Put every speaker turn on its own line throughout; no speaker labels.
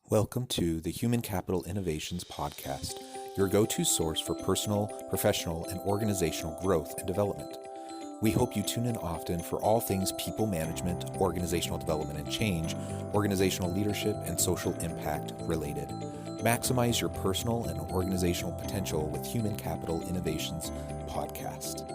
Welcome to the Human Capital Innovations Podcast, your go-to source for personal, professional, and organizational growth and development. We hope you tune in often for all things people management, organizational development and change, organizational leadership, and social impact related. Maximize your personal and organizational potential with Human Capital Innovations Podcast.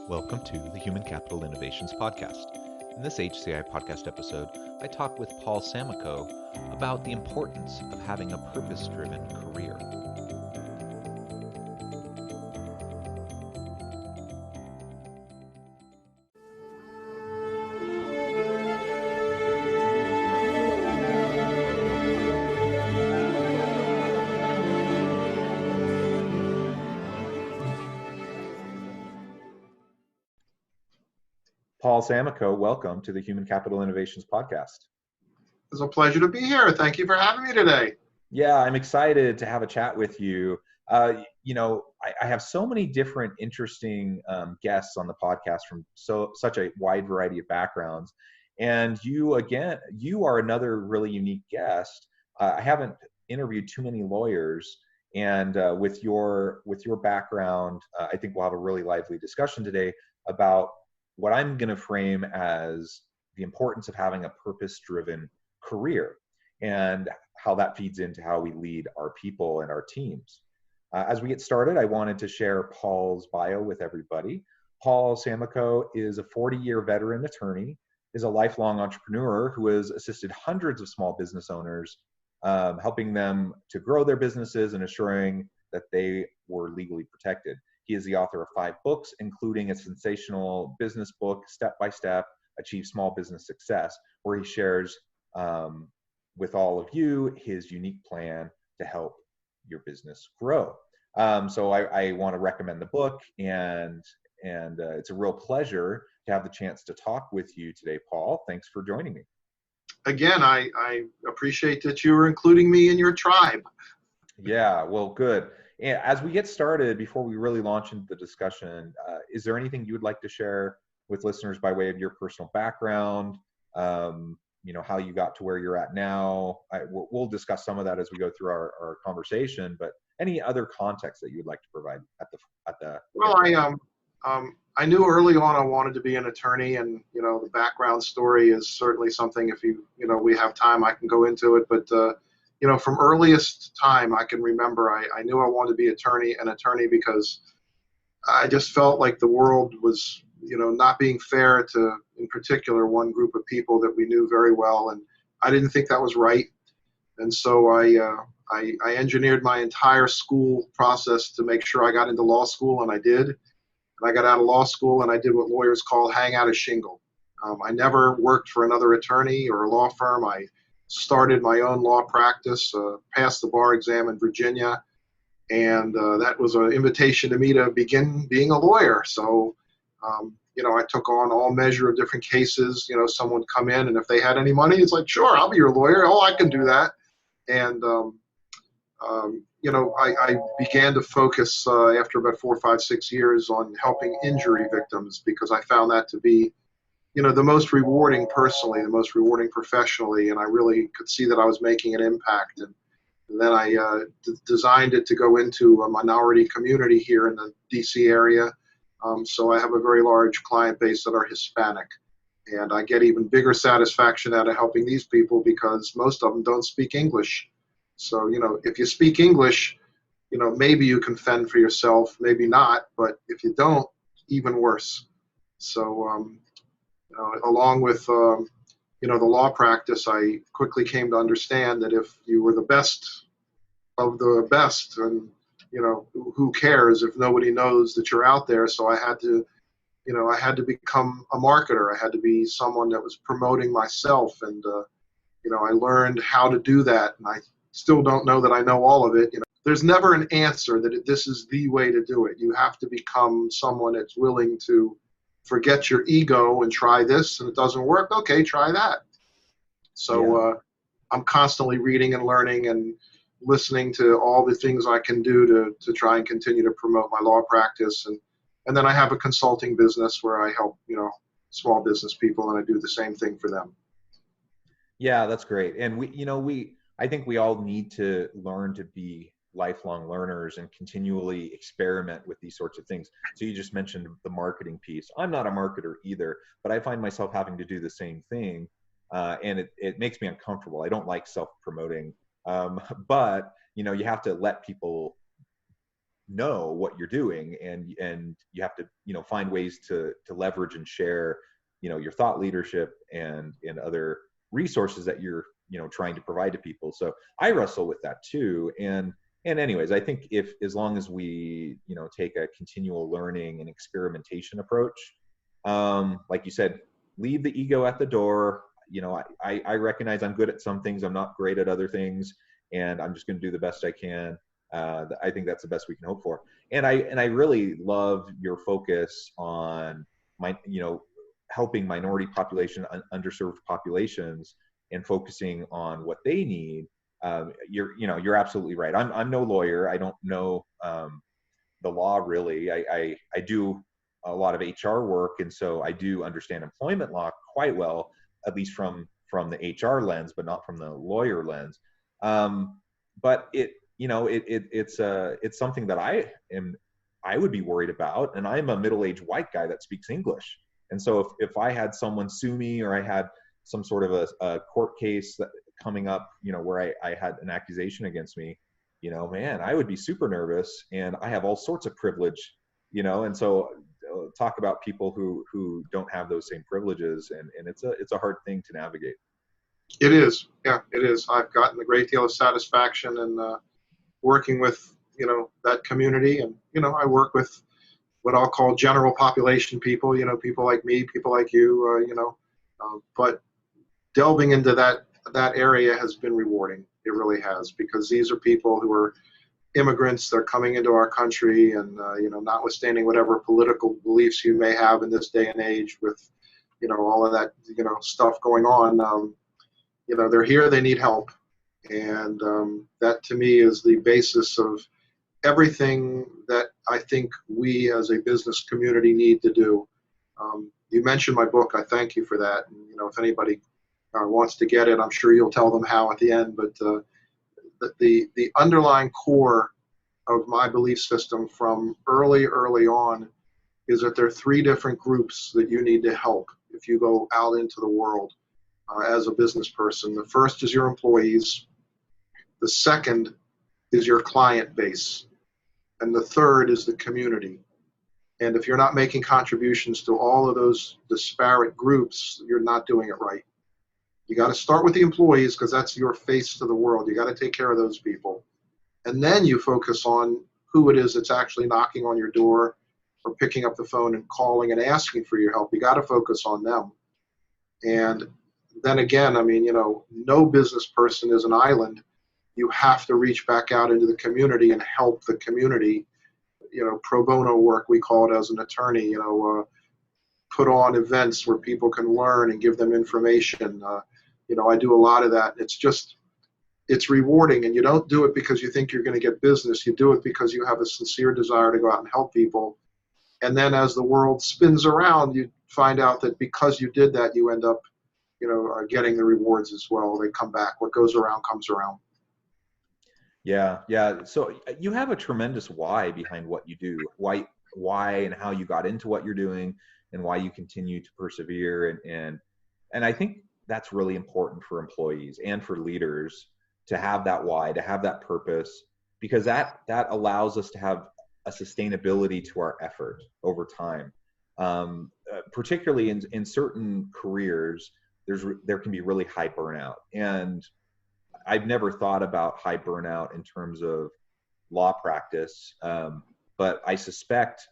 Welcome to the Human Capital Innovations Podcast. In this HCI podcast episode, I talk with Paul Samakow about the importance of having a purpose-driven career. Paul Samakow, welcome to the Human Capital Innovations Podcast.
It's a pleasure to be here. Thank you for having me today.
Yeah, I'm excited to have a chat with you. I have so many different interesting guests on the podcast from such a wide variety of backgrounds. And you are another really unique guest. I haven't interviewed too many lawyers. And with your background, I think we'll have a really lively discussion today about what I'm going to frame as the importance of having a purpose-driven career and how that feeds into how we lead our people and our teams. As we get started, I wanted to share Paul's bio with everybody. Paul Samakow is a 40-year veteran attorney, is a lifelong entrepreneur who has assisted hundreds of small business owners, helping them to grow their businesses and assuring that they were legally protected. He is the author of 5 books, including a sensational business book, Step by Step, Achieve Small Business Success, where he shares with all of you his unique plan to help your business grow. So I want to recommend the book, and it's a real pleasure to have the chance to talk with you today, Paul. Thanks for joining me.
Again, I appreciate that you are including me in your tribe.
Yeah, well, good. And as we get started, before we really launch into the discussion, is there anything you would like to share with listeners by way of your personal background? How you got to where you're at now? We'll discuss some of that as we go through our conversation. But any other context that you'd like to provide at the?
Well, I knew early on I wanted to be an attorney, and the background story is certainly something. If we have time, I can go into it, but. From earliest time, I can remember I knew I wanted to be an attorney because I just felt like the world was, not being fair to, in particular, one group of people that we knew very well, and I didn't think that was right. And so I engineered my entire school process to make sure I got into law school, and I did. And I got out of law school, and I did what lawyers call hang out a shingle. I never worked for another attorney or a law firm. I started my own law practice, passed the bar exam in Virginia, and that was an invitation to me to begin being a lawyer. So, I took on all measure of different cases. Someone would come in, and if they had any money, it's like, sure, I'll be your lawyer. Oh, I can do that. And, I began to focus after about 4, 5, 6 years on helping injury victims because I found that to be the most rewarding personally, the most rewarding professionally, and I really could see that I was making an impact. And then I designed it to go into a minority community here in the DC area. So I have a very large client base that are Hispanic. And I get even bigger satisfaction out of helping these people because most of them don't speak English. So, if you speak English, maybe you can fend for yourself, maybe not, but if you don't, even worse. So, along with, the law practice, I quickly came to understand that if you were the best of the best, and, who cares if nobody knows that you're out there? So I had to become a marketer. I had to be someone that was promoting myself. And, I learned how to do that. And I still don't know that I know all of it. There's never an answer that this is the way to do it. You have to become someone that's willing to forget your ego and try this, and it doesn't work. Okay, try that. So I'm constantly reading and learning, and listening to all the things I can do to try and continue to promote my law practice. And then I have a consulting business where I help, small business people, and I do the same thing for them.
Yeah, that's great. And I think we all need to learn to be lifelong learners and continually experiment with these sorts of things. So you just mentioned the marketing piece. I'm not a marketer either, but I find myself having to do the same thing. And it makes me uncomfortable. I don't like self-promoting. But you have to let people know what you're doing, and you have to find ways to leverage and share your thought leadership and other resources that you're trying to provide to people. So I wrestle with that too. And anyways, I think if as long as we take a continual learning and experimentation approach, like you said, leave the ego at the door. I recognize I'm good at some things, I'm not great at other things, and I'm just going to do the best I can. I think that's the best we can hope for. And I really love your focus on helping minority population, underserved populations, and focusing on what they need. You're absolutely right. I'm no lawyer. I don't know the law really. I do a lot of HR work, and so I do understand employment law quite well, at least from the HR lens, but not from the lawyer lens. But it's something that I would be worried about, and I'm a middle-aged white guy that speaks English. And so if I had someone sue me, or I had some sort of a court case coming up, where I had an accusation against me, man, I would be super nervous, and I have all sorts of privilege, and so talk about people who don't have those same privileges, and it's a hard thing to navigate.
It is. Yeah, it is. I've gotten a great deal of satisfaction in working with, that community. And, I work with what I'll call general population people, people like me, people like you, but delving into that area has been rewarding. It really has, because these are people who are immigrants. They're coming into our country, and, notwithstanding whatever political beliefs you may have in this day and age with, all of that, stuff going on, they're here, they need help. And that to me is the basis of everything that I think we as a business community need to do. You mentioned my book. I thank you for that. And, if anybody wants to get it, I'm sure you'll tell them how at the end. But the underlying core of my belief system from early on is that there are three different groups that you need to help if you go out into the world as a business person. The first is your employees. The second is your client base. And the third is the community. And if you're not making contributions to all of those disparate groups, you're not doing it right. You got to start with the employees, because that's your face to the world. You got to take care of those people. And then you focus on who it is that's actually knocking on your door or picking up the phone and calling and asking for your help. You got to focus on them. And then again, no business person is an island. You have to reach back out into the community and help the community. Pro bono work, we call it as an attorney, put on events where people can learn and give them information. I do a lot of that. It's rewarding, and you don't do it because you think you're going to get business. You do it because you have a sincere desire to go out and help people. And then as the world spins around, you find out that because you did that, you end up, getting the rewards as well. They come back. What goes around comes around.
Yeah. So you have a tremendous why behind what you do. Why and how you got into what you're doing, and why you continue to persevere. And I think that's really important for employees and for leaders to have that why, to have that purpose, because that allows us to have a sustainability to our effort over time. Particularly in certain careers, there can be really high burnout. And I've never thought about high burnout in terms of law practice, but I suspect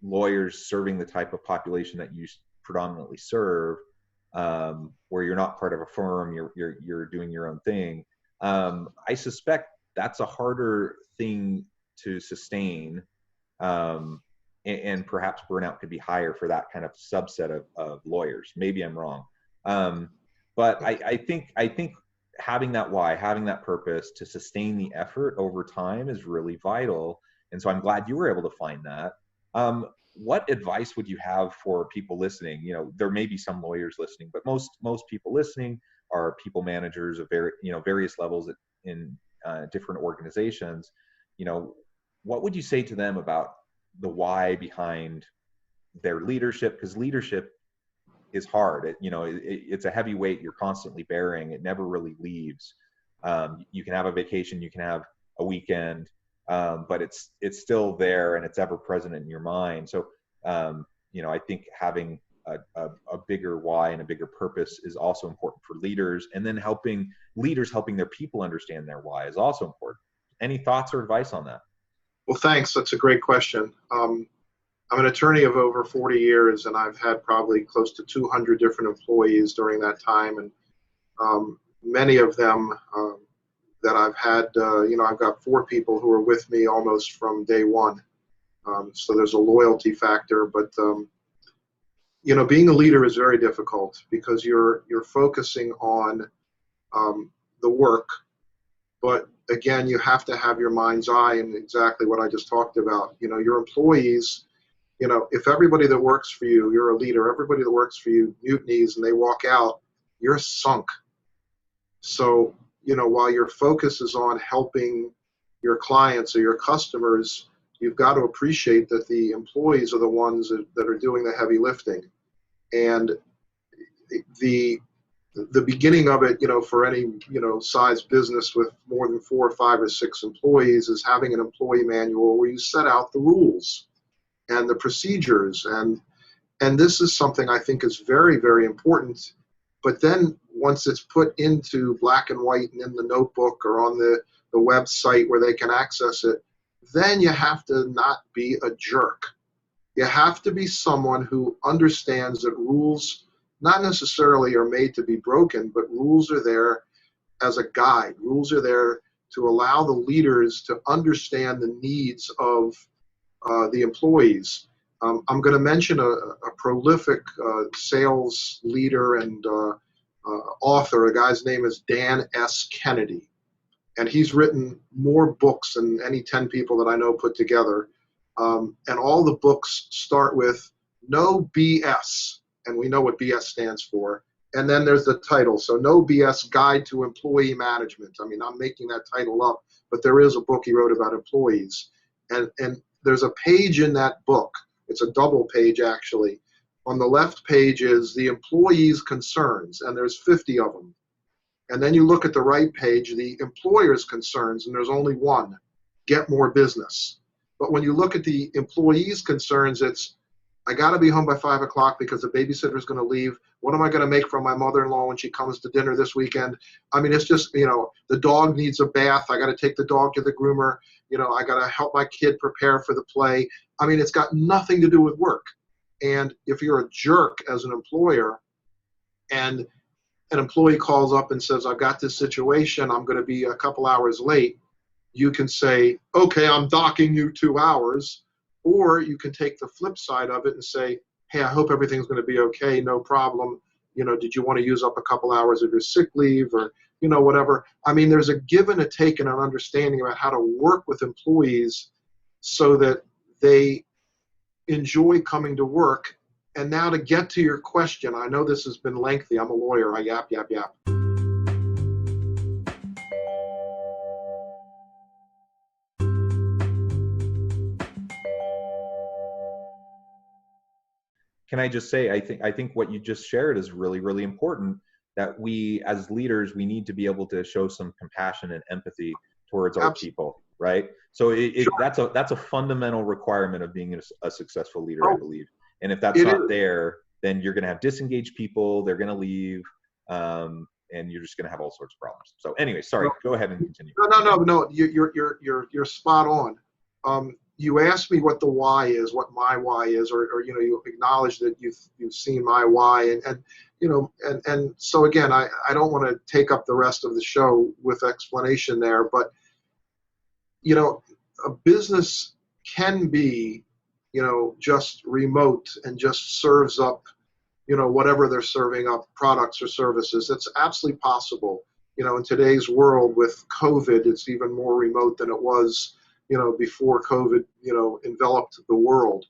lawyers serving the type of population that you predominantly serve, where you're not part of a firm, you're doing your own thing. I suspect that's a harder thing to sustain, and perhaps burnout could be higher for that kind of subset of lawyers. Maybe I'm wrong, but I think having that why, having that purpose to sustain the effort over time is really vital. And so I'm glad you were able to find that. What advice would you have for people listening? You know, there may be some lawyers listening, but most people listening are people managers of various levels in different organizations. You know, what would you say to them about the why behind their leadership? Because leadership is hard. It's a heavy weight you're constantly bearing. It never really leaves. You can have a vacation, you can have a weekend, but it's still there and it's ever present in your mind. So, I think having a bigger why and a bigger purpose is also important for leaders, and then helping their people understand their why is also important. Any thoughts or advice on that?
Well, thanks. That's a great question. I'm an attorney of over 40 years, and I've had probably close to 200 different employees during that time. And many of them that I've had, I've got 4 people who are with me almost from day one. So there's a loyalty factor. But, being a leader is very difficult because you're focusing on the work. But again, you have to have your mind's eye in exactly what I just talked about. Your employees, if everybody that works for you, you're a leader, everybody that works for you mutinies and they walk out, you're sunk. So, while your focus is on helping your clients or your customers, you've got to appreciate that the employees are the ones that are doing the heavy lifting. And the beginning of it, for any, size business with more than 4 or 5 or 6 employees is having an employee manual where you set out the rules and the procedures. And this is something I think is very, very important. But then once it's put into black and white and in the notebook or on the website where they can access it, then you have to not be a jerk. You have to be someone who understands that rules not necessarily are made to be broken, but rules are there as a guide. Rules are there to allow the leaders to understand the needs of the employees. I'm going to mention a prolific sales leader and author. A guy's name is Dan S. Kennedy. And he's written more books than any 10 people that I know put together. And all the books start with no BS. And we know what BS stands for. And then there's the title. So No BS Guide to Employee Management. I mean, I'm making that title up, but there is a book he wrote about employees. And there's a page in that book. It's a double page, actually. On the left page is the employee's concerns, and there's 50 of them. And then you look at the right page, the employer's concerns, and there's only one: get more business. But when you look at the employee's concerns, it's, I got to be home by 5 o'clock because the babysitter's going to leave. What am I going to make for my mother-in-law when she comes to dinner this weekend? I mean, it's just, the dog needs a bath. I got to take the dog to the groomer. I got to help my kid prepare for the play. I mean, it's got nothing to do with work. And if you're a jerk as an employer and an employee calls up and says, I've got this situation, I'm going to be a couple hours late, you can say, okay, I'm docking you 2 hours. Or you can take the flip side of it and say, hey, I hope everything's going to be okay, no problem. Did you want to use up a couple hours of your sick leave or, whatever. I mean, there's a give and a take and an understanding about how to work with employees so that they enjoy coming to work. And now to get to your question, I know this has been lengthy. I'm a lawyer. I yap.
Can I just say, I think what you just shared is really, really important, that we as leaders, we need to be able to show some compassion and empathy towards our people, right? So
Sure.
that's a fundamental requirement of being a successful leader, I believe. And if that's not there, then you're going to have disengaged people, they're going to leave, and you're just going to have all sorts of problems. So anyway, sorry, go ahead and continue.
No, you're spot on. You asked me what the why is, what my why is, or you acknowledge that you've seen my why, and so again, I don't want to take up the rest of the show with explanation there, but a business can be just remote and just serves up whatever they're serving up, products or services. It's absolutely possible. in today's world with COVID, it's even more remote than it was, before COVID, enveloped the world.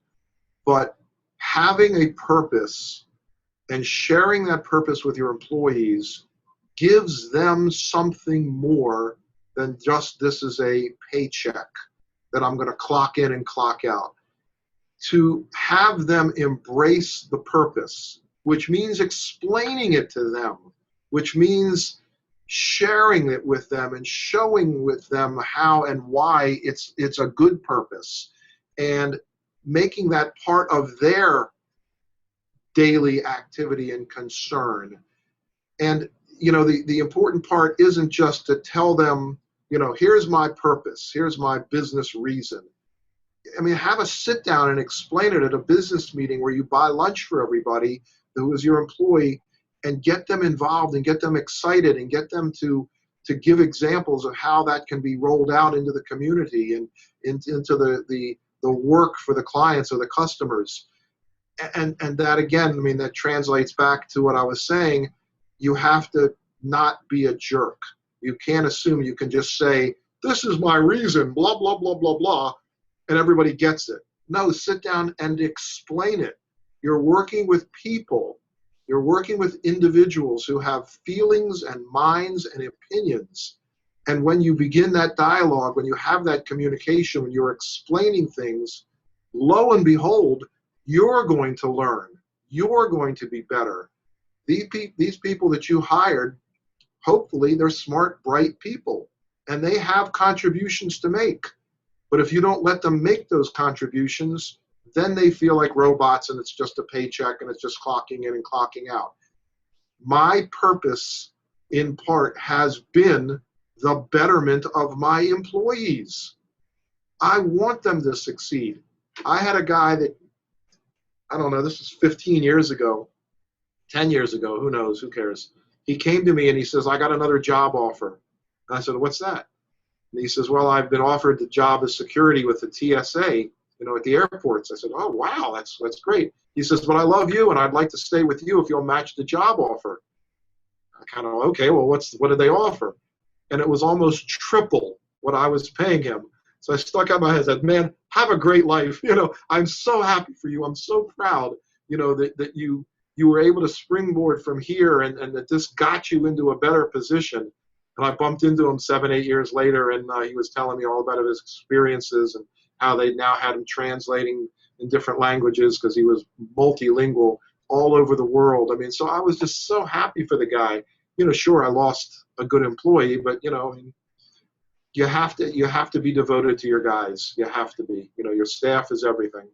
But having a purpose and sharing that purpose with your employees gives them something more than just this is a paycheck that I'm going to clock in and clock out. To have them embrace the purpose, which means explaining it to them, which means sharing it with them and showing with them how and why it's a good purpose, and making that part of their daily activity and concern. And the important part isn't just to tell them, here's my purpose, here's my business reason. I mean, have a sit down and explain it at a business meeting where you buy lunch for everybody who is your employee, and get them involved and get them excited and get them to give examples of how that can be rolled out into the community and into the work for the clients or the customers. And that, again, I mean, that translates back to what I was saying. You have to not be a jerk. You can't assume you can just say, this is my reason, blah, blah, blah, blah, blah, and everybody gets it. No, sit down and explain it. You're working with people. You're working with individuals who have feelings and minds and opinions. And when you begin that dialogue, when you have that communication, when you're explaining things, lo and behold, you're going to learn. You're going to be better. These people that you hired, hopefully they're smart, bright people, and they have contributions to make. But if you don't let them make those contributions, then they feel like robots and it's just a paycheck and it's just clocking in and clocking out. My purpose, in part, has been the betterment of my employees. I want them to succeed. I had a guy that, I don't know, this was 15 years ago, 10 years ago, who knows, who cares. He came to me and he says, I got another job offer. And I said, what's that? And he says, well, I've been offered the job of security with the TSA, at the airports. I said, oh, wow, that's great. He says, but I love you and I'd like to stay with you if you'll match the job offer. I kind of, okay, well, what did they offer? And it was almost triple what I was paying him. So I stuck out my head and said, man, have a great life. I'm so happy for you. I'm so proud, that you were able to springboard from here and that this got you into a better position. And I bumped into him 7-8 years later, and he was telling me all about his experiences and how they now had him translating in different languages because he was multilingual all over the world. I mean, so I was just so happy for the guy. Sure, I lost a good employee, but you have to be devoted to your guys. You have to be. Your staff is everything.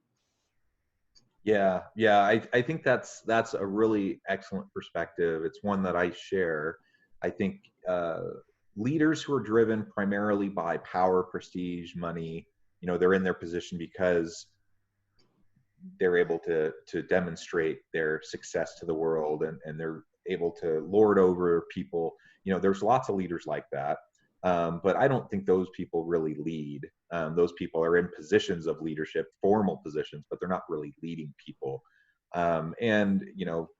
Yeah. I think that's a really excellent perspective. It's one that I share. I think leaders who are driven primarily by power, prestige, money, they're in their position because they're able to demonstrate their success to the world, and they're able to lord over people. There's lots of leaders like that. But I don't think those people really lead. Those people are in positions of leadership, formal positions, but they're not really leading people. And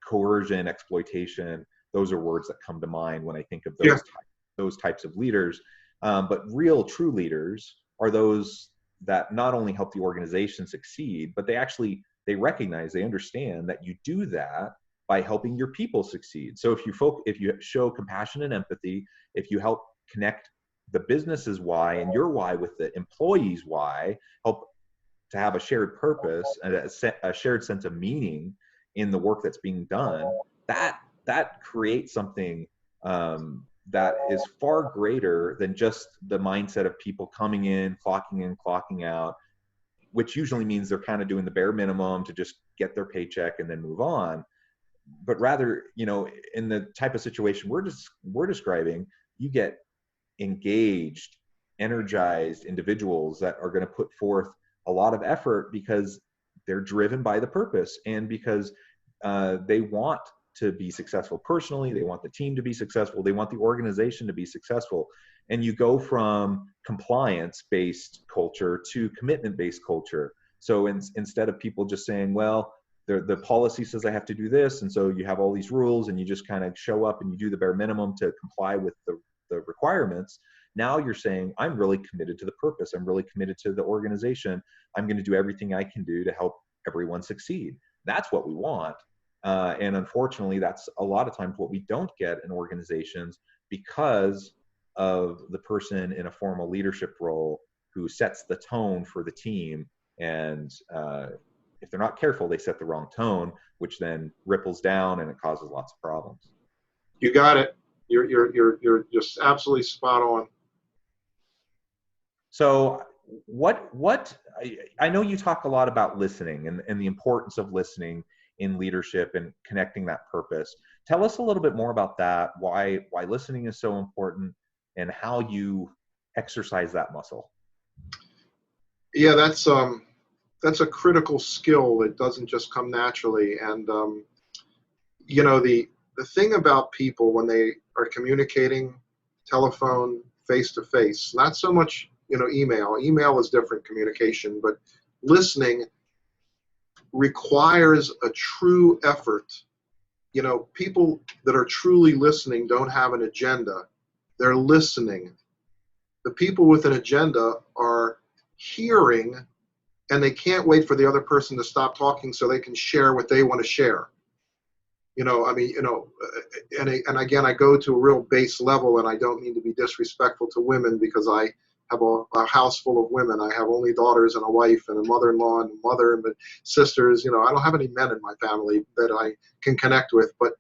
coercion, exploitation, those are words that come to mind when I think of those types of leaders. But real, true leaders are those that not only help the organization succeed, but they recognize, they understand that you do that by helping your people succeed. So if you show compassion and empathy, if you help connect the business's why and your why with the employee's why, help to have a shared purpose and a shared sense of meaning in the work that's being done, that creates something that is far greater than just the mindset of people coming in, clocking out, which usually means they're kind of doing the bare minimum to just get their paycheck and then move on. But rather, in the type of situation we're describing, you get engaged, energized individuals that are going to put forth a lot of effort because they're driven by the purpose and because they want to be successful personally. They want the team to be successful. They want the organization to be successful. And you go from compliance-based culture to commitment-based culture. So instead of people just saying, well, the policy says I have to do this, and so you have all these rules, and you just kind of show up and you do the bare minimum to comply with the requirements. Now you're saying, I'm really committed to the purpose. I'm really committed to the organization. I'm going to do everything I can do to help everyone succeed. That's what we want. And unfortunately, that's a lot of times what we don't get in organizations, because of the person in a formal leadership role who sets the tone for the team. And if they're not careful, they set the wrong tone, which then ripples down and it causes lots of problems.
You got it. You're just absolutely spot on.
So I know you talk a lot about listening and the importance of listening in leadership and connecting that purpose. Tell us a little bit more about that, why listening is so important and how you exercise that muscle.
Yeah, that's a critical skill that doesn't just come naturally. And you know, the thing about people when they are communicating, telephone, face to face, not so much, you know, email. Email is different communication, but listening requires a true effort. You know, people that are truly listening don't have an agenda. They're listening. The people with an agenda are hearing, and they can't wait for the other person to stop talking so they can share what they want to share. You know, I mean, you know, and again, I go to a real base level, and I don't mean to be disrespectful to women, because I have a house full of women. I have only daughters and a wife and a mother-in-law and a mother and sisters. You know, I don't have any men in my family that I can connect with, but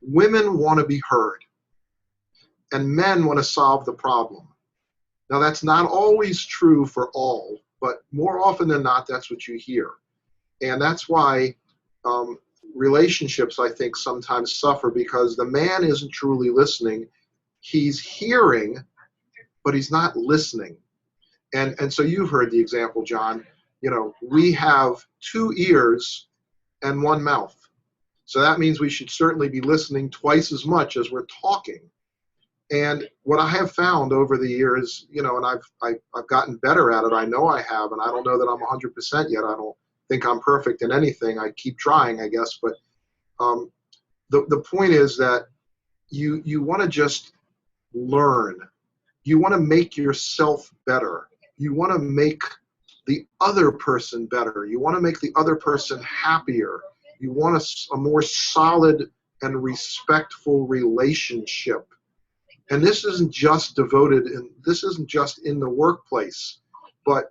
women want to be heard, and men want to solve the problem. Now, that's not always true for all, but more often than not, that's what you hear. And that's why relationships, I think, sometimes suffer, because the man isn't truly listening. He's hearing, but he's not listening. And so you've heard the example, John. You know, we have 2 ears and 1 mouth. So that means we should certainly be listening twice as much as we're talking. And what I have found over the years, you know, and I've gotten better at it. I know I have, and I don't know that I'm 100% yet. I don't think I'm perfect in anything. I keep trying, I guess. But the point is that you want to just learn. You want to make yourself better. You want to make the other person better. You want to make the other person happier. You want a more solid and respectful relationship. And this isn't just this isn't just in the workplace, but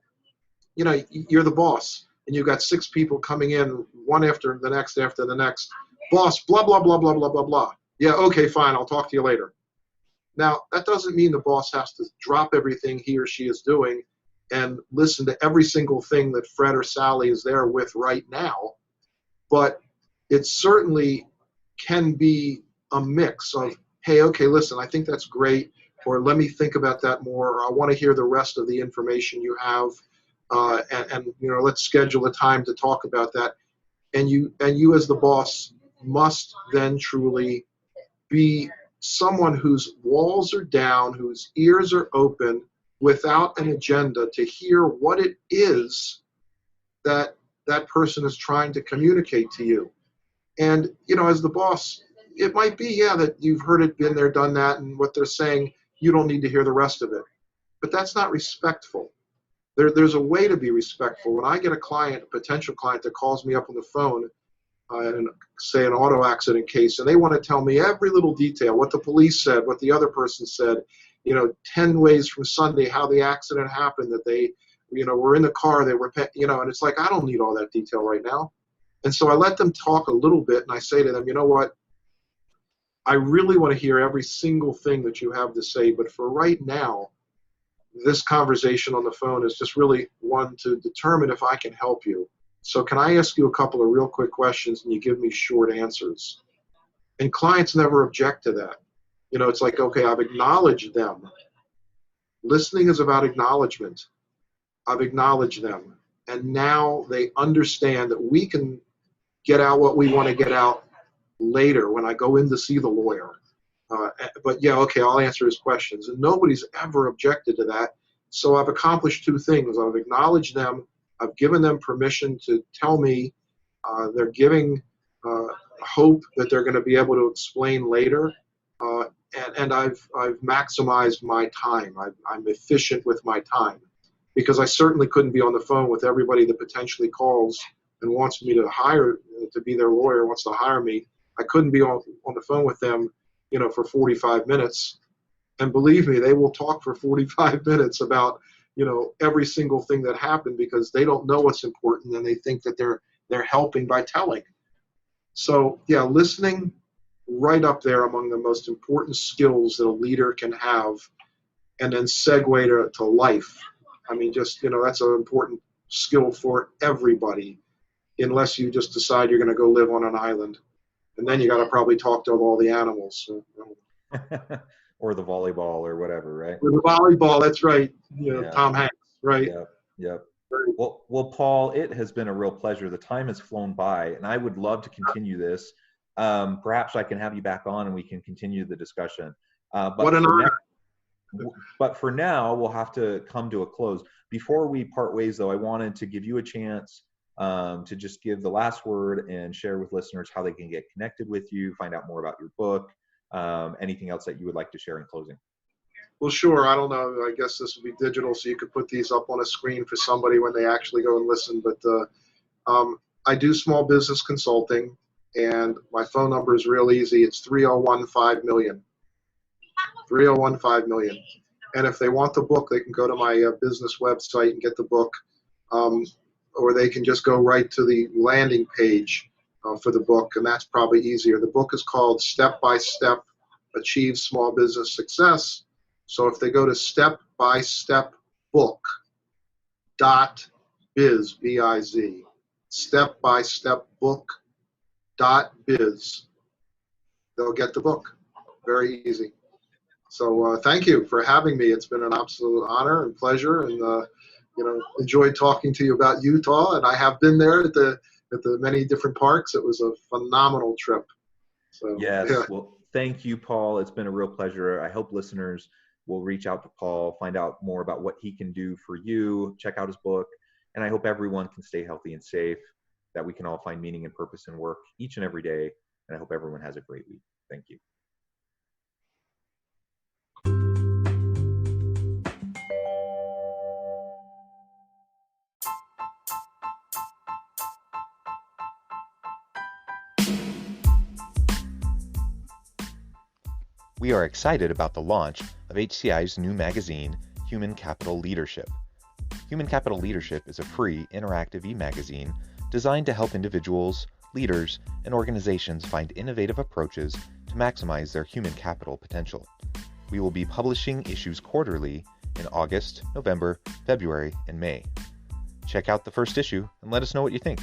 you know, you're the boss and you've got 6 people coming in, one after the next. Boss, blah, blah, blah, blah, blah, blah, blah. Yeah, okay, fine, I'll talk to you later. Now, that doesn't mean the boss has to drop everything he or she is doing and listen to every single thing that Fred or Sally is there with right now, but it certainly can be a mix of, hey, okay, listen, I think that's great, or let me think about that more, or I want to hear the rest of the information you have, and you know, let's schedule a time to talk about that. And you as the boss must then truly be someone whose walls are down, whose ears are open, without an agenda, to hear what it is that that person is trying to communicate to you. And you know, as the boss, it might be, yeah, that you've heard it, been there, done that, and what they're saying, you don't need to hear the rest of it. But that's not respectful. There's a way to be respectful. When I get a potential client that calls me up on the phone, and say an auto accident case, and they want to tell me every little detail, what the police said, what the other person said, you know, 10 ways from Sunday, how the accident happened, that they, you know, were in the car, they were, you know, and it's like, I don't need all that detail right now. And so I let them talk a little bit, and I say to them, you know what, I really want to hear every single thing that you have to say, but for right now, this conversation on the phone is just really one to determine if I can help you. So can I ask you a couple of real quick questions and you give me short answers? And clients never object to that. You know, it's like, okay, I've acknowledged them. Listening is about acknowledgement. I've acknowledged them. And now they understand that we can get out what we want to get out later when I go in to see the lawyer. But yeah, okay, I'll answer his questions. And nobody's ever objected to that. So I've accomplished 2 things. I've acknowledged them. I've given them permission to tell me They're giving hope that they're going to be able to explain later. And I've maximized my time. I'm efficient with my time, because I certainly couldn't be on the phone with everybody that potentially calls and wants me to hire, to be their lawyer, wants to hire me. I couldn't be on the phone with them, for 45 minutes. And believe me, they will talk for 45 minutes about, every single thing that happened, because they don't know what's important and they think that they're helping by telling. So yeah, listening, right up there among the most important skills that a leader can have. And then segue to life. I mean, just, that's an important skill for everybody, unless you just decide you're going to go live on an island. And then you got to probably talk to all the animals. So,
Or the volleyball or whatever, right?
With the volleyball, that's right.
Yeah.
Tom Hanks, right?
Yep.
Right.
Well, Paul, it has been a real pleasure. The time has flown by, and I would love to continue this. Perhaps I can have you back on and we can continue the discussion.
What an honor.
But for now, we'll have to come to a close. Before we part ways, though, I wanted to give you a chance to just give the last word and share with listeners how they can get connected with you, find out more about your book, anything else that you would like to share in closing.
Well, sure. I don't know. I guess this will be digital, so you could put these up on a screen for somebody when they actually go and listen. But I do small business consulting, and my phone number is real easy. It's 301-5-million. 301-5-million. And if they want the book, they can go to my business website and get the book, or they can just go right to the landing page for the book, and that's probably easier. The book is called Step by Step Achieve Small Business Success. So if they go to stepbystepbook.biz, B-I-Z, stepbystepbook.biz, they'll get the book. Very easy. So thank you for having me. It's been an absolute honor and pleasure, and enjoyed talking to you about Utah. And I have been there at the many different parks. It was a phenomenal trip. So,
yes.
Yeah.
Well, thank you, Paul. It's been a real pleasure. I hope listeners will reach out to Paul, find out more about what he can do for you, check out his book, and I hope everyone can stay healthy and safe, that we can all find meaning and purpose in work each and every day. And I hope everyone has a great week. Thank you. We are excited about the launch of HCI's new magazine, Human Capital Leadership. Human Capital Leadership is a free, interactive e-magazine designed to help individuals, leaders, and organizations find innovative approaches to maximize their human capital potential. We will be publishing issues quarterly in August, November, February, and May. Check out the first issue and let us know what you think.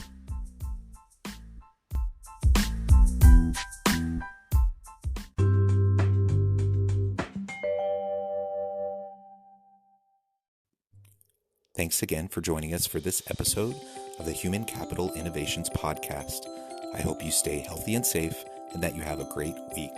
Thanks again for joining us for this episode of the Human Capital Innovations Podcast. I hope you stay healthy and safe and that you have a great week.